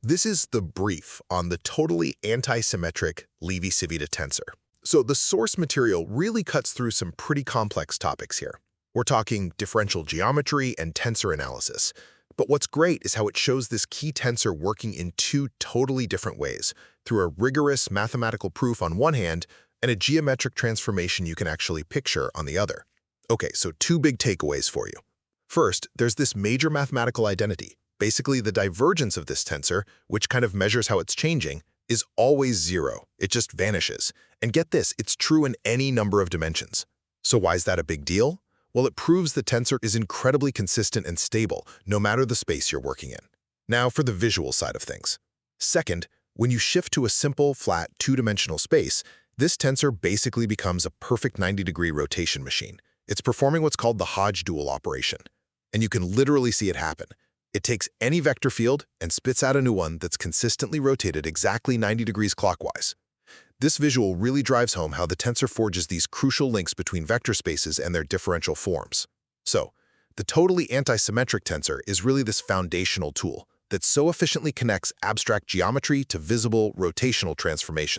This is the brief on the totally antisymmetric Levi-Civita tensor. So the source material really cuts through some pretty complex topics here. We're talking differential geometry and tensor analysis. But what's great is how it shows this key tensor working in two totally different ways, through a rigorous mathematical proof on one hand and a geometric transformation you can actually picture on the other. Okay, so two big takeaways for you. First, there's this major mathematical identity. Basically, the divergence of this tensor, which kind of measures how it's changing, is always zero. It just vanishes. And get this, it's true in any number of dimensions. So why is that a big deal? Well, it proves the tensor is incredibly consistent and stable, no matter the space you're working in. Now for the visual side of things. Second, when you shift to a simple, flat, two-dimensional space, this tensor basically becomes a perfect 90-degree rotation machine. It's performing what's called the Hodge Dual operation. And you can literally see it happen. It takes any vector field and spits out a new one that's consistently rotated exactly 90 degrees clockwise. This visual really drives home how the tensor forges these crucial links between vector spaces and their differential forms. So, the totally antisymmetric tensor is really this foundational tool that so efficiently connects abstract geometry to visible rotational transformations.